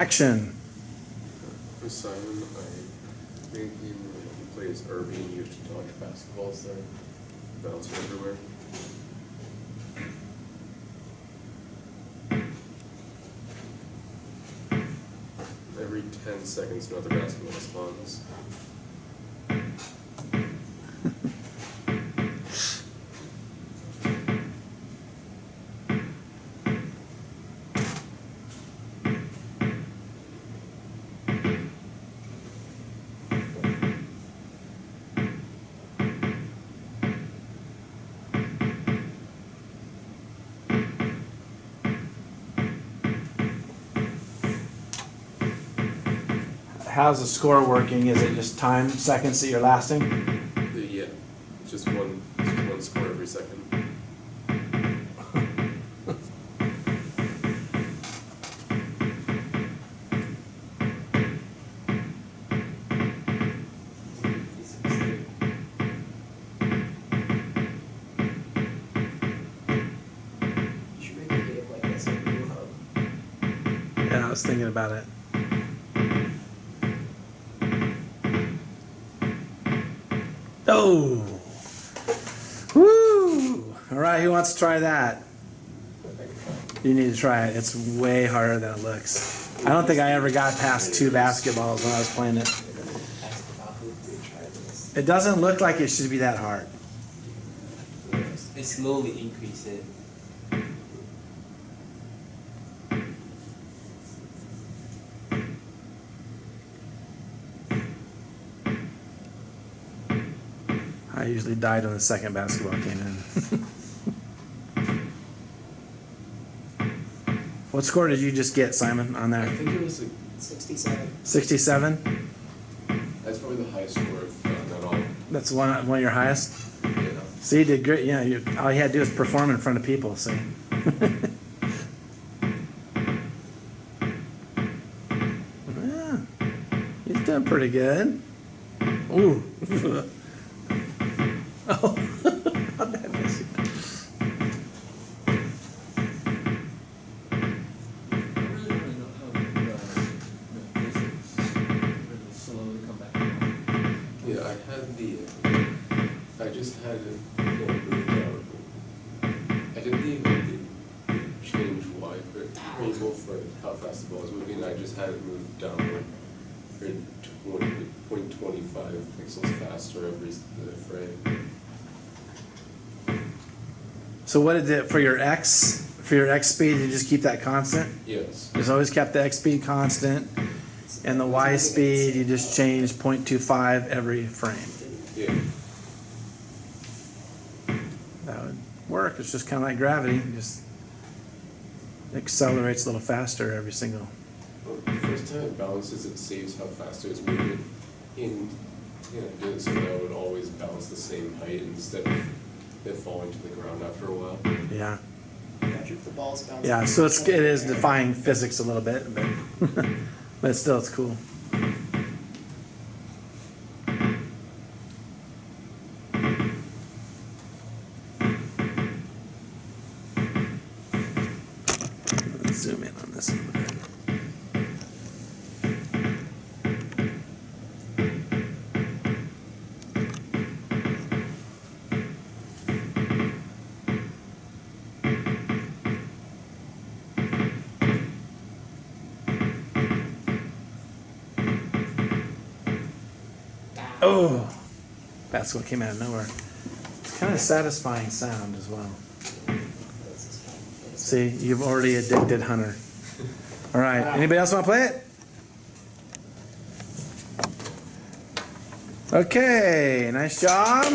Action. For Simon, I think he plays Irving. He used to dodge basketballs there, bouncing everywhere. Every 10 seconds, another basketball spawns. How's the score working? Is it just time, seconds that you're lasting? Yeah, just one score every second. You should make a game like this on Blue Hub. Yeah, I was thinking about it. Oh! Woo! All right, who wants to try that? You need to try it. It's way harder than it looks. I don't think I ever got past 2 basketballs when I was playing it. It doesn't look like it should be that hard. They slowly increase it. I usually died when the second basketball came in. What score did you just get, Simon, on I there? think it was 67. 67? that's probably the highest score I've gotten at all. That's one of your highest? Yeah. See, you did great. Yeah, all you had to do was perform in front of people, see? Yeah, he's doing pretty good. Ooh. Oh, how'd that miss you? I really want to know how the physics really slowly come back down. Yeah, I just had it moved out. I didn't even change Y variable for how fast the ball was moving. I just had it moved downward for 0.25 pixels faster every frame. So what did it for your X? For your X speed, you just keep that constant? Yes. Just always kept the X speed constant, and the Y speed you just changed 0.25 every frame. Yeah. That would work. It's just kind of like gravity. It just accelerates a little faster every single. Well, the first time it balances, it saves how fast it's moving. Did it so that it would always balance the same height instead of it falling to the ground after a while. Yeah. Imagine if the ball's bouncing. Yeah. So it is defying physics a little bit, but but still it's cool. Let's zoom in on this a little bit. Oh, basketball came out of nowhere. It's kind of a satisfying sound as well. See, you've already addicted Hunter. All right, anybody else want to play it? Okay, nice job.